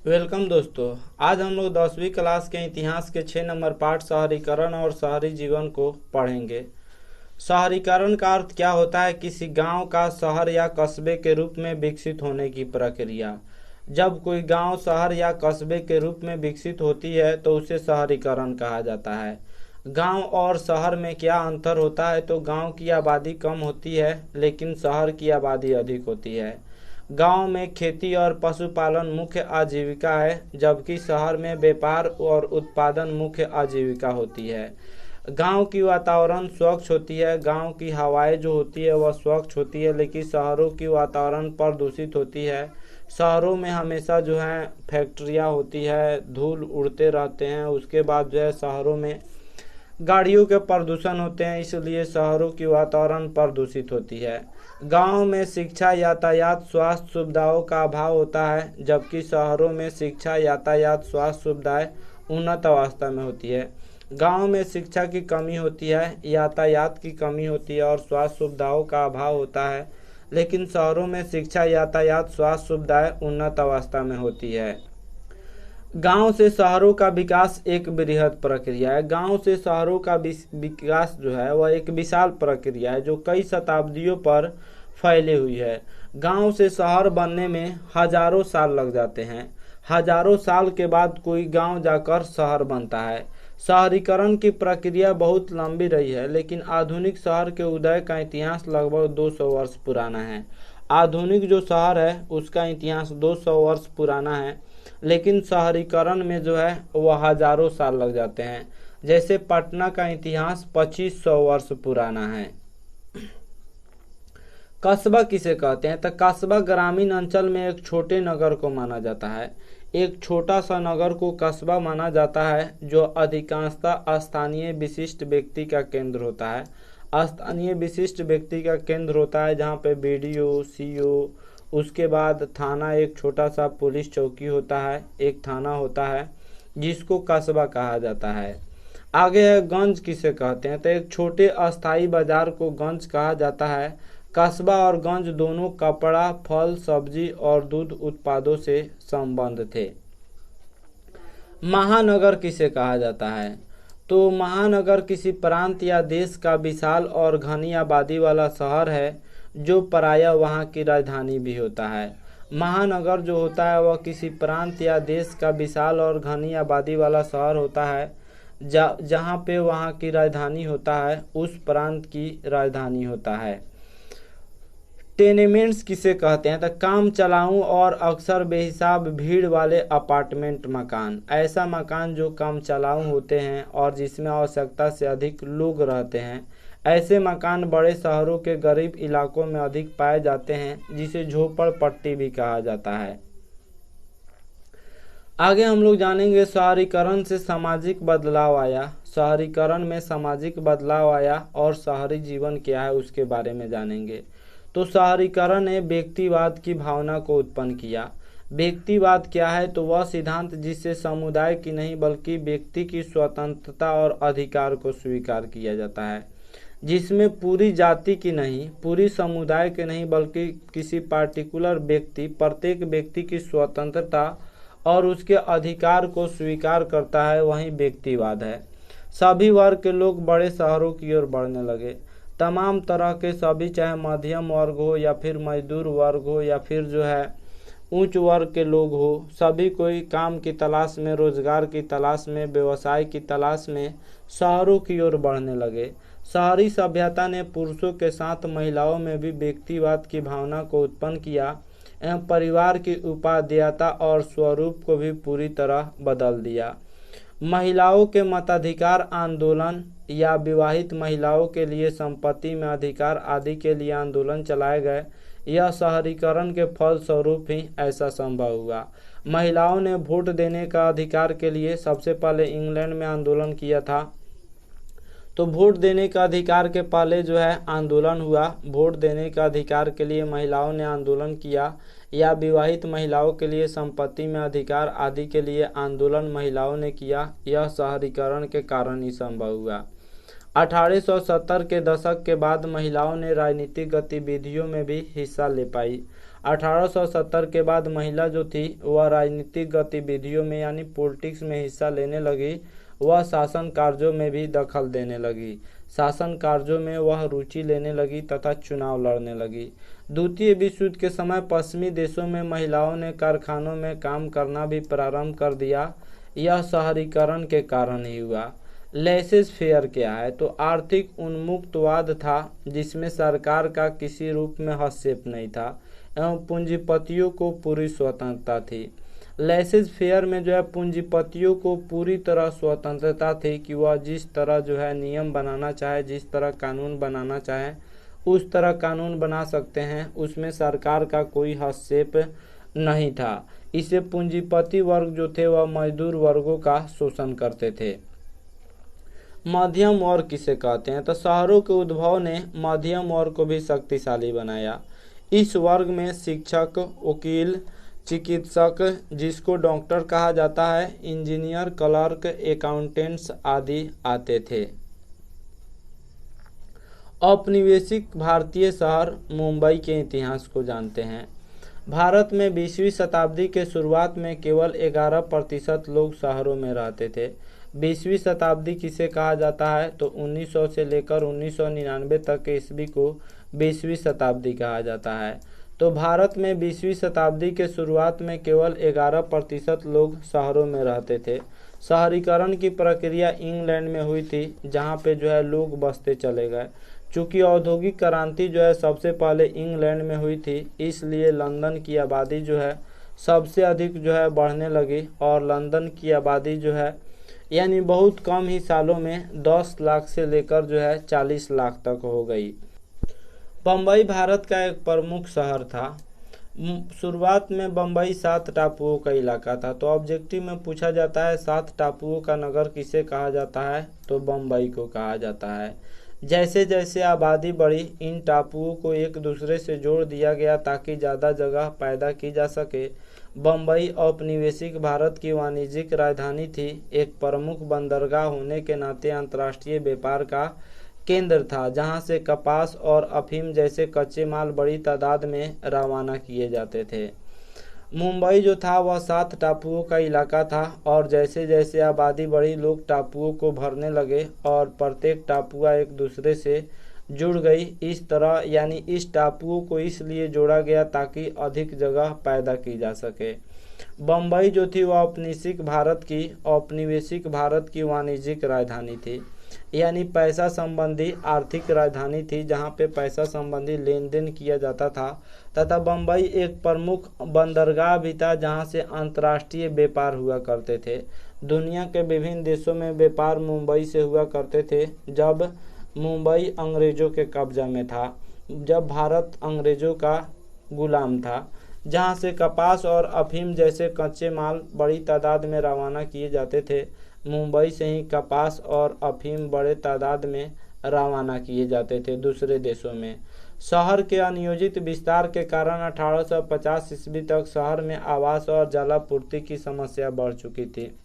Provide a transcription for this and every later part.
Welcome दोस्तों। आज हम लोग 10वीं क्लास के इतिहास के 6 नंबर पाठ शहरीकरण और शहरी जीवन को पढ़ेंगे। शहरीकरण का अर्थ क्या होता है? किसी गांव का शहर या कस्बे के रूप में विकसित होने की प्रक्रिया। जब कोई गांव शहर या कस्बे के रूप में विकसित होती है तो उसे शहरीकरण कहा जाता है। गांव और शहर में क्या अंतर होता है? तो गांव की आबादी कम होती है लेकिन शहर की आबादी अधिक होती है। गांव में खेती और पशुपालन मुख्य आजीविका है, जबकि शहर में व्यापार और उत्पादन मुख्य आजीविका होती है। गांव की वातावरण स्वच्छ होती है, गांव की हवाएं जो होती है वह स्वच्छ होती है, लेकिन शहरों की वातावरण प्रदूषित होती है। शहरों में हमेशा जो है फैक्ट्रियां होती है, धूल उड़ते रहते हैं। उसके बाद जो है शहरों में गाड़ियों के प्रदूषण होते हैं, इसलिए शहरों की वातावरण प्रदूषित होती है। गांव में शिक्षा, यातायात, स्वास्थ्य सुविधाओं का अभाव होता है, जबकि शहरों में शिक्षा, यातायात, स्वास्थ्य सुविधाएं उन्नत अवस्था में होती है। गांव में शिक्षा की कमी होती है, यातायात की कमी होती है और स्वास्थ्य सुविधाओं का अभाव होता है, लेकिन शहरों में शिक्षा, यातायात, स्वास्थ्य सुविधाएं उन्नत अवस्था में होती है। गांव से शहरों का विकास एक बृहद प्रक्रिया है। गांव से शहरों का विकास जो है वह एक विशाल प्रक्रिया है जो कई शताब्दियों पर फैली हुई है। गांव से शहर बनने में हजारों साल लग जाते हैं। हजारों साल के बाद कोई गांव जाकर शहर बनता है। शहरीकरण की प्रक्रिया बहुत लंबी रही है, लेकिन आधुनिक शहर के उदय का इतिहास लगभग 200 वर्ष पुराना है। आधुनिक जो शहर है उसका इतिहास 200 वर्ष पुराना है, लेकिन शहरीकरण में जो है वह हजारों साल लग जाते हैं। जैसे पटना का इतिहास 2500 वर्ष पुराना है। कस्बा किसे कहते हैं? तो कस्बा ग्रामीण अंचल में एक छोटे नगर को माना जाता है। एक छोटा सा नगर को कस्बा माना जाता है जो अधिकांशतः स्थानीय विशिष्ट व्यक्ति का केंद्र होता है। स्थानीय विशिष्ट व्यक्ति का केंद्र होता है जहाँ पे बीडीओ, सीओ, उसके बाद थाना, एक छोटा सा पुलिस चौकी होता है, एक थाना होता है, जिसको कस्बा कहा जाता है। आगे है गंज किसे कहते हैं? तो एक छोटे अस्थायी बाजार को गंज कहा जाता है। कस्बा और गंज दोनों कपड़ा, फल, सब्जी और दूध उत्पादों से संबंध थे। महानगर किसे कहा जाता है? तो महानगर किसी प्रांत या देश का विशाल और घनी आबादी वाला शहर है जो प्रायः वहाँ की राजधानी भी होता है। महानगर जो होता है वह किसी प्रांत या देश का विशाल और घनी आबादी वाला शहर होता है जहाँ पे वहाँ की राजधानी होता है, उस प्रांत की राजधानी होता है। टेनेमेंट्स किसे कहते हैं? तो काम चलाऊ और अक्सर बेहिसाब भीड़ वाले अपार्टमेंट मकान। ऐसा मकान जो काम चलाऊ होते हैं और जिसमें आवश्यकता से अधिक लोग रहते हैं। ऐसे मकान बड़े शहरों के गरीब इलाकों में अधिक पाए जाते हैं, जिसे झोपड़पट्टी भी कहा जाता है। आगे हम लोग जानेंगे शहरीकरण से सामाजिक बदलाव आया। शहरीकरण में सामाजिक बदलाव आया और शहरी जीवन क्या है उसके बारे में जानेंगे। तो शहरीकरण ने व्यक्तिवाद की भावना को उत्पन्न किया। व्यक्तिवाद क्या है? तो वह सिद्धांत जिससे समुदाय की नहीं बल्कि व्यक्ति की स्वतंत्रता और अधिकार को स्वीकार किया जाता है, जिसमें पूरी जाति की नहीं, पूरी समुदाय के नहीं, बल्कि किसी पार्टिकुलर व्यक्ति, प्रत्येक व्यक्ति की स्वतंत्रता और उसके अधिकार को स्वीकार करता है, वही व्यक्तिवाद है। सभी वर्ग के लोग बड़े शहरों की ओर बढ़ने लगे। तमाम तरह के सभी, चाहे मध्यम वर्ग हो या फिर मजदूर वर्ग हो या फिर जो है उच्च वर्ग के लोग हो, सभी कोई काम की तलाश में, रोजगार की तलाश में, व्यवसाय की तलाश में शहरों की ओर बढ़ने लगे। शहरी सभ्यता ने पुरुषों के साथ महिलाओं में भी व्यक्तिवाद की भावना को उत्पन्न किया एवं परिवार की उपादेयता और स्वरूप को भी पूरी तरह बदल दिया। महिलाओं के मताधिकार आंदोलन या विवाहित महिलाओं के लिए संपत्ति में अधिकार आदि के लिए आंदोलन चलाए गए। यह शहरीकरण के फल स्वरूप ही ऐसा संभव हुआ। महिलाओं ने वोट देने का अधिकार के लिए सबसे पहले इंग्लैंड में आंदोलन किया था। तो वोट देने का अधिकार के पहले जो है आंदोलन हुआ। वोट देने का अधिकार के लिए महिलाओं ने आंदोलन किया, या विवाहित महिलाओं के लिए संपत्ति में अधिकार आदि के लिए आंदोलन महिलाओं ने किया। यह शहरीकरण के कारण ही संभव हुआ। 1870 के दशक के बाद महिलाओं ने राजनीतिक गतिविधियों में भी हिस्सा ले पाई। 1870 के बाद महिला जो थी वह राजनीतिक गतिविधियों में यानी पॉलिटिक्स में हिस्सा लेने लगी। वह शासन कार्यों में भी दखल देने लगी, शासन कार्यों में वह रुचि लेने लगी तथा चुनाव लड़ने लगी। द्वितीय विश्व युद्ध के समय पश्चिमी देशों में महिलाओं ने कारखानों में काम करना भी प्रारंभ कर दिया। यह शहरीकरण के कारण ही हुआ। लेसेस फेयर क्या है? तो आर्थिक उन्मुक्तवाद था जिसमें सरकार का किसी रूप में हस्तक्षेप नहीं था एवं पूंजीपतियों को पूरी स्वतंत्रता थी। लेसेस फेयर में जो है पूंजीपतियों को पूरी तरह स्वतंत्रता थी कि वह जिस तरह जो है नियम बनाना चाहे, जिस तरह कानून बनाना चाहे उस तरह कानून बना सकते हैं, उसमें सरकार का कोई हस्तक्षेप नहीं था। इसे पूंजीपति वर्ग जो थे वह मजदूर वर्गों का शोषण करते थे। मध्यम वर्ग किसे कहते हैं? तो शहरों के उद्भव ने मध्यम वर्ग को भी शक्तिशाली बनाया। इस वर्ग में शिक्षक, वकील, चिकित्सक जिसको डॉक्टर कहा जाता है, इंजीनियर, क्लर्क, अकाउंटेंट्स आदि आते थे। औपनिवेशिक भारतीय शहर मुंबई के इतिहास को जानते हैं। भारत में 20वीं शताब्दी के शुरुआत में केवल 11% लोग शहरों में रहते थे। 20वीं शताब्दी किसे कहा जाता है? तो 1900 से लेकर 1999 तक के ईस्वी को 20वीं शताब्दी कहा जाता है। तो भारत में 20वीं शताब्दी के शुरुआत में केवल 11% लोग शहरों में रहते थे। शहरीकरण की प्रक्रिया इंग्लैंड में हुई थी, जहाँ पे जो है लोग बसते चले गए। चूँकि औद्योगिक क्रांति जो है सबसे पहले इंग्लैंड में हुई थी, इसलिए लंदन की आबादी जो है सबसे अधिक जो है बढ़ने लगी और लंदन की आबादी जो है यानी बहुत कम ही सालों में 10 लाख से लेकर जो है 40 लाख तक हो गई। बम्बई भारत का एक प्रमुख शहर था। शुरुआत में बम्बई 7 टापुओं का इलाका था। तो ऑब्जेक्टिव में पूछा जाता है 7 टापुओं का नगर किसे कहा जाता है? तो बम्बई को कहा जाता है। जैसे जैसे आबादी बढ़ी, इन टापुओं को एक दूसरे से जोड़ दिया गया ताकि ज़्यादा जगह पैदा की जा सके। बम्बई औपनिवेशिक भारत की वाणिज्यिक राजधानी थी। एक प्रमुख बंदरगाह होने के नाते अंतर्राष्ट्रीय व्यापार का केंद्र था, जहां से कपास और अफीम जैसे कच्चे माल बड़ी तादाद में रवाना किए जाते थे। मुंबई जो था वह 7 टापुओं का इलाका था और जैसे जैसे आबादी बढ़ी, लोग टापुओं को भरने लगे और प्रत्येक टापुआ एक दूसरे से जुड़ गई। इस तरह यानी इस टापुओं को इसलिए जोड़ा गया ताकि अधिक जगह पैदा की जा सके। बम्बई जो थी वह औपनिवेशिक भारत की वाणिज्यिक राजधानी थी, यानी पैसा संबंधी आर्थिक राजधानी थी, जहां पे पैसा संबंधी लेन देन किया जाता था। तथा बम्बई एक प्रमुख बंदरगाह भी था, जहां से अंतर्राष्ट्रीय व्यापार हुआ करते थे। दुनिया के विभिन्न देशों में व्यापार मुंबई से हुआ करते थे। जब मुंबई अंग्रेजों के कब्जा में था, जब भारत अंग्रेजों का गुलाम था, जहां से कपास और अफीम जैसे कच्चे माल बड़ी तादाद में रवाना किए जाते थे, मुंबई से ही कपास और अफीम बड़े तादाद में रवाना किए जाते थे दूसरे देशों में। शहर के अनियोजित विस्तार के कारण 1850 ईस्वी तक शहर में आवास और जलापूर्ति की समस्या बढ़ चुकी थी।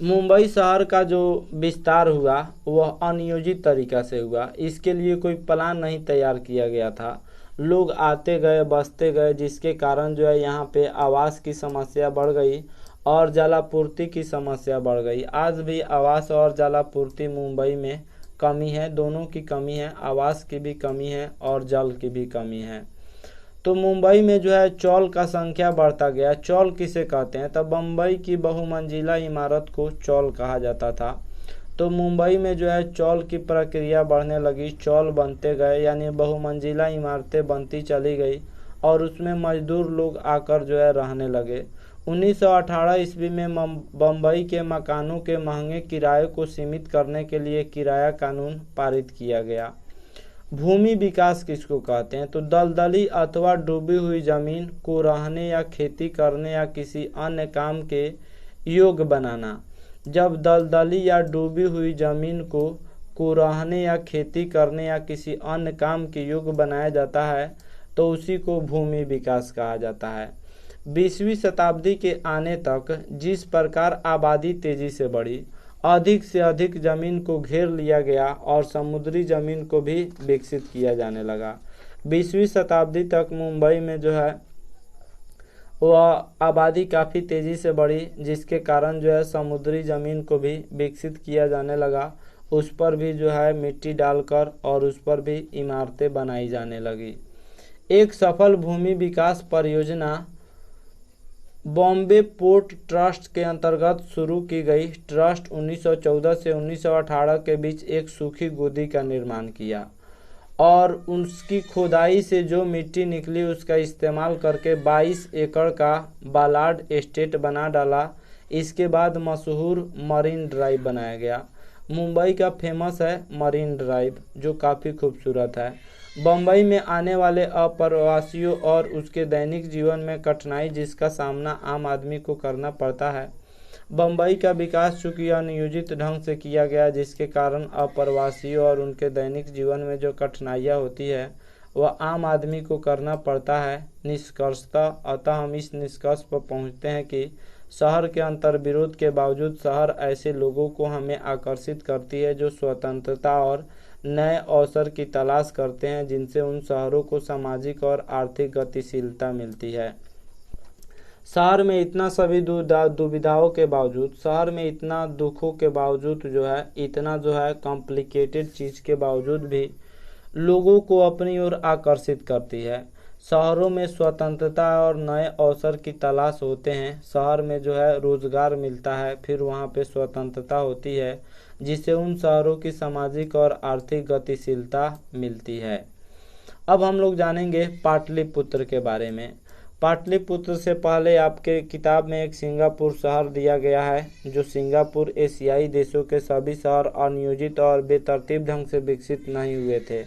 मुंबई शहर का जो विस्तार हुआ वह अनियोजित तरीका से हुआ। इसके लिए कोई प्लान नहीं तैयार किया गया था। लोग आते गए, बसते गए, जिसके कारण जो है यहाँ पे आवास की समस्या बढ़ गई और जलापूर्ति की समस्या बढ़ गई। आज भी आवास और जलापूर्ति मुंबई में कमी है, दोनों की कमी है, आवास की भी कमी है और जल की भी कमी है। तो मुंबई में जो है चौल का संख्या बढ़ता गया। चौल किसे कहते हैं? तब बम्बई की बहुमंजिला इमारत को चौल कहा जाता था। तो मुंबई में जो है चौल की प्रक्रिया बढ़ने लगी, चौल बनते गए, यानी बहुमंजिला इमारतें बनती चली गई और उसमें मजदूर लोग आकर जो है रहने लगे। 1918 ईस्वी में बम्बई के मकानों के महंगे किराए को सीमित करने के लिए किराया कानून पारित किया गया। भूमि विकास किसको कहते हैं? तो दलदली अथवा डूबी हुई जमीन को रहने या खेती करने या किसी अन्य काम के योग्य बनाना। जब दलदली या डूबी हुई जमीन को रहने या खेती करने या किसी अन्य काम के योग्य बनाया जाता है तो उसी को भूमि विकास कहा जाता है। 20वीं शताब्दी के आने तक जिस प्रकार आबादी तेजी से बढ़ी, अधिक से अधिक जमीन को घेर लिया गया और समुद्री जमीन को भी विकसित किया जाने लगा। 20वीं शताब्दी तक मुंबई में जो है वह आबादी काफ़ी तेज़ी से बढ़ी, जिसके कारण जो है समुद्री ज़मीन को भी विकसित किया जाने लगा। उस पर भी जो है मिट्टी डालकर और उस पर भी इमारतें बनाई जाने लगी। एक सफल भूमि विकास परियोजना बॉम्बे पोर्ट ट्रस्ट के अंतर्गत शुरू की गई। ट्रस्ट 1914 से 1918 के बीच एक सूखी गोदी का निर्माण किया और उसकी खुदाई से जो मिट्टी निकली उसका इस्तेमाल करके 22 एकड़ का बालाड एस्टेट बना डाला। इसके बाद मशहूर मरीन ड्राइव बनाया गया। मुंबई का फेमस है मरीन ड्राइव, जो काफ़ी खूबसूरत है। बम्बई में आने वाले अप्रवासियों और उसके दैनिक जीवन में कठिनाई जिसका सामना आम आदमी को करना पड़ता है। बम्बई का विकास चूँकि अनियोजित ढंग से किया गया, जिसके कारण अप्रवासियों और उनके दैनिक जीवन में जो कठिनाइयाँ होती है वह आम आदमी को करना पड़ता है। निष्कर्षतः अतः हम इस निष्कर्ष पर पहुँचते हैं कि शहर के अंतर्विरोध के बावजूद शहर ऐसे लोगों को हमें आकर्षित करती है जो स्वतंत्रता और नए अवसर की तलाश करते हैं, जिनसे उन शहरों को सामाजिक और आर्थिक गतिशीलता मिलती है। शहर में इतना सभी दुविधाओं के बावजूद, शहर में इतना दुखों के बावजूद जो है, इतना जो है कॉम्प्लिकेटेड चीज़ के बावजूद भी लोगों को अपनी ओर आकर्षित करती है। शहरों में स्वतंत्रता और नए अवसर की तलाश होते हैं। शहर में जो है रोजगार मिलता है, फिर वहाँ पे स्वतंत्रता होती है, जिससे उन शहरों की सामाजिक और आर्थिक गतिशीलता मिलती है। अब हम लोग जानेंगे पाटलिपुत्र के बारे में। पाटलिपुत्र से पहले आपके किताब में एक सिंगापुर शहर दिया गया है, जो सिंगापुर एशियाई देशों के सभी शहर अनियोजित और बेतरतीब ढंग से विकसित नहीं हुए थे।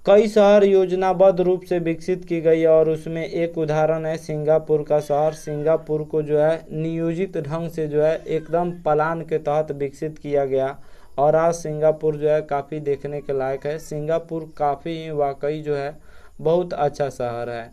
कई शहर योजनाबद्ध रूप से विकसित की गई और उसमें एक उदाहरण है सिंगापुर का शहर। सिंगापुर को जो है नियोजित ढंग से जो है एकदम प्लान के तहत विकसित किया गया और आज सिंगापुर जो है काफ़ी देखने के लायक है। सिंगापुर काफ़ी वाकई जो है बहुत अच्छा शहर है।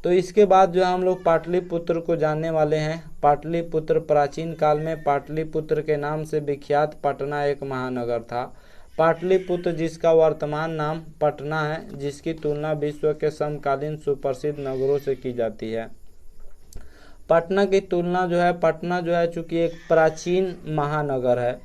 तो इसके बाद जो हम लोग पाटलिपुत्र को जानने वाले हैं। पाटलिपुत्र प्राचीन काल में पाटलिपुत्र के नाम से विख्यात पटना एक महानगर था। पाटलिपुत्र जिसका वर्तमान नाम पटना है, जिसकी तुलना विश्व के समकालीन सुप्रसिद्ध नगरों से की जाती है। पटना की तुलना जो है, पटना जो है चूँकि एक प्राचीन महानगर है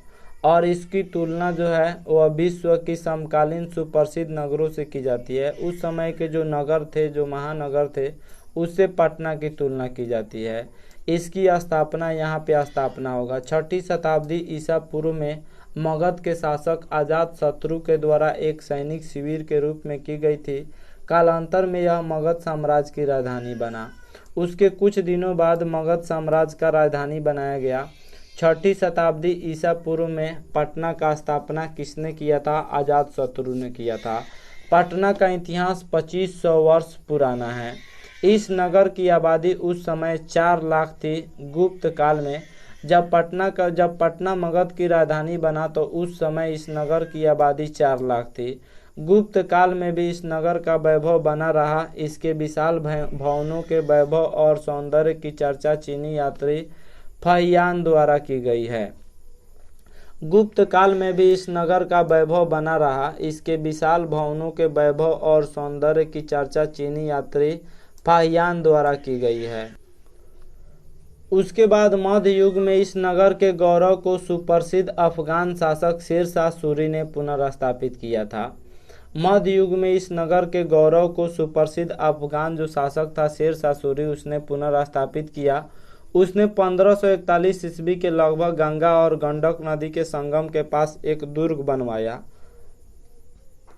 और इसकी तुलना जो है वह विश्व की समकालीन सुप्रसिद्ध नगरों से की जाती है। उस समय के जो नगर थे, जो महानगर थे, उससे पटना की तुलना की जाती है। इसकी स्थापना यहाँ पे स्थापना होगा 6ठी शताब्दी ईसा पूर्व में मगध के शासक अजात शत्रु के द्वारा एक सैनिक शिविर के रूप में की गई थी। कालांतर में यह मगध साम्राज्य की राजधानी बना। उसके कुछ दिनों बाद मगध साम्राज्य का राजधानी बनाया गया। 6ठी शताब्दी ईसा पूर्व में पटना का स्थापना किसने किया था? अजात शत्रु ने किया था। पटना का इतिहास 2500 वर्ष पुराना है। इस नगर की आबादी उस समय 4 लाख थी। गुप्त काल में जब पटना मगध की राजधानी बना तो उस समय इस नगर की आबादी 4 लाख थी। गुप्त काल में भी इस नगर का वैभव बना रहा। इसके विशाल भवनों के वैभव और सौंदर्य की चर्चा चीनी यात्री फहियान द्वारा की गई है। गुप्त काल में भी इस नगर का वैभव बना रहा। इसके विशाल भवनों के वैभव और सौंदर्य की चर्चा चीनी यात्री फहियान द्वारा की गई है। उसके बाद मध्य युग में इस नगर के गौरव को सुप्रसिद्ध अफगान शासक शेर शाह सूरी ने पुनर्स्थापित किया था। मध्य युग में इस नगर के गौरव को सुप्रसिद्ध अफगान जो शासक था शेर शाह सूरी, उसने पुनर्स्थापित किया। उसने 1541 ईस्वी के लगभग गंगा और गंडक नदी के संगम के पास एक दुर्ग बनवाया।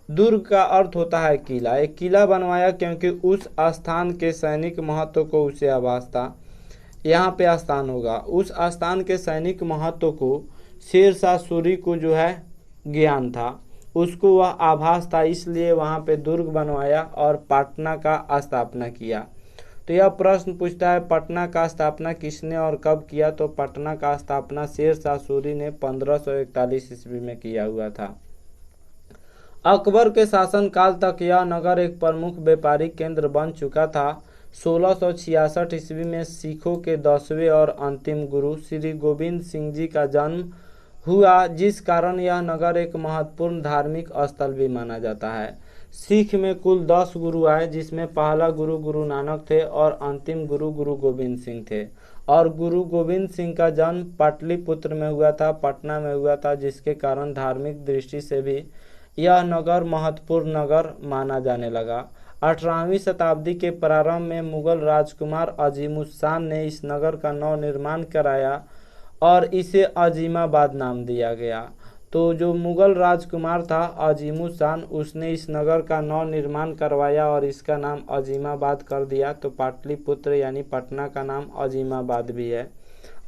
दुर्ग का अर्थ होता है किला। एक किला बनवाया क्योंकि उस स्थान के सैनिक महत्व को उसे आभास था, यहाँ पे स्थान होगा। उस स्थान के सैनिक महत्व को शेर शाह सूरी को जो है ज्ञान था, उसको वह आभास था, इसलिए वहाँ पे दुर्ग बनवाया और पटना का स्थापना किया। तो यह प्रश्न पूछता है पटना का स्थापना किसने और कब किया? तो पटना का स्थापना शेर शाह सूरी ने 1541 ईस्वी में किया हुआ था। अकबर के शासन काल तक यह नगर एक प्रमुख व्यापारिक केंद्र बन चुका था। 1666 ईस्वी में सिखों के 10वें और अंतिम गुरु श्री गोविंद सिंह जी का जन्म हुआ, जिस कारण यह नगर एक महत्वपूर्ण धार्मिक स्थल भी माना जाता है। सिख में कुल 10 गुरु आए, जिसमें पहला गुरु गुरु नानक थे और अंतिम गुरु गुरु गोविंद सिंह थे। और गुरु गोविंद सिंह का जन्म पाटलिपुत्र में हुआ था, पटना में हुआ था, जिसके कारण धार्मिक दृष्टि से भी यह नगर महत्वपूर्ण नगर माना जाने लगा। 18वीं शताब्दी के प्रारंभ में मुगल राजकुमार अजीमुद्दीन ने इस नगर का नवनिर्माण कराया और इसे अजीमाबाद नाम दिया गया। तो जो मुगल राजकुमार था अजीमुद्दीन, उसने इस नगर का नवनिर्माण करवाया और इसका नाम अजीमाबाद कर दिया। तो पाटलिपुत्र यानी पटना का नाम अजीमाबाद भी है।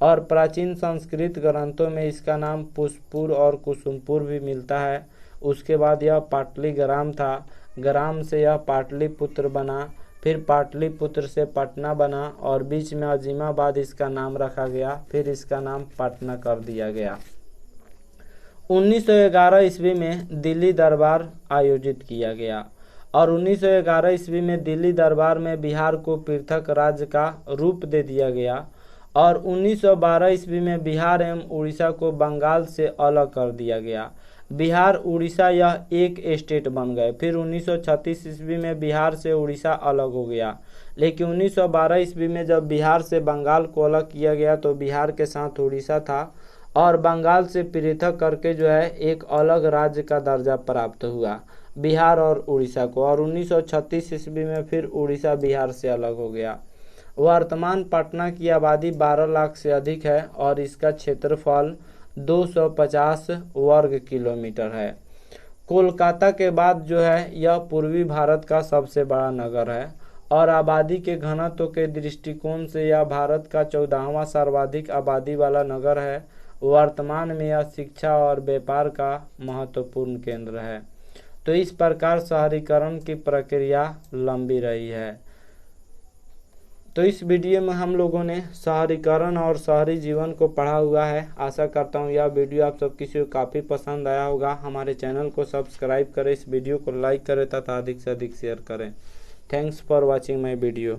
और प्राचीन संस्कृत ग्रंथों में इसका नाम पुष्पुर और कुसुमपुर भी मिलता है। उसके बाद यह पाटलीग्राम था, ग्राम से यह पाटलिपुत्र बना, फिर पाटलिपुत्र से पटना बना और बीच में अजीमाबाद इसका नाम रखा गया, फिर इसका नाम पटना कर दिया गया। 1911 ईस्वी में दिल्ली दरबार आयोजित किया गया और 1911 ईस्वी में दिल्ली दरबार में बिहार को पृथक राज्य का रूप दे दिया गया और 1912 ईस्वी में बिहार एवं उड़ीसा को बंगाल से अलग कर दिया गया। बिहार उड़ीसा यह एक स्टेट बन गए। फिर 1936 ईस्वी में बिहार से उड़ीसा अलग हो गया, लेकिन 1912 ईस्वी में जब बिहार से बंगाल को अलग किया गया तो बिहार के साथ उड़ीसा था और बंगाल से पृथक करके जो है एक अलग राज्य का दर्जा प्राप्त हुआ बिहार और उड़ीसा को। और 1936 ईस्वी में फिर उड़ीसा बिहार से अलग हो गया। वर्तमान पटना की आबादी 12 लाख से अधिक है और इसका क्षेत्रफल 250 वर्ग किलोमीटर है। कोलकाता के बाद जो है यह पूर्वी भारत का सबसे बड़ा नगर है और आबादी के घनत्व के दृष्टिकोण से यह भारत का 14वां सर्वाधिक आबादी वाला नगर है। वर्तमान में यह शिक्षा और व्यापार का महत्वपूर्ण केंद्र है। तो इस प्रकार शहरीकरण की प्रक्रिया लंबी रही है। तो इस वीडियो में हम लोगों ने शहरीकरण और शहरी जीवन को पढ़ा हुआ है। आशा करता हूँ यह वीडियो आप सब किसी को काफ़ी पसंद आया होगा। हमारे चैनल को सब्सक्राइब करें, इस वीडियो को लाइक करें तथा अधिक से अधिक शेयर करें। Thanks for watching my video.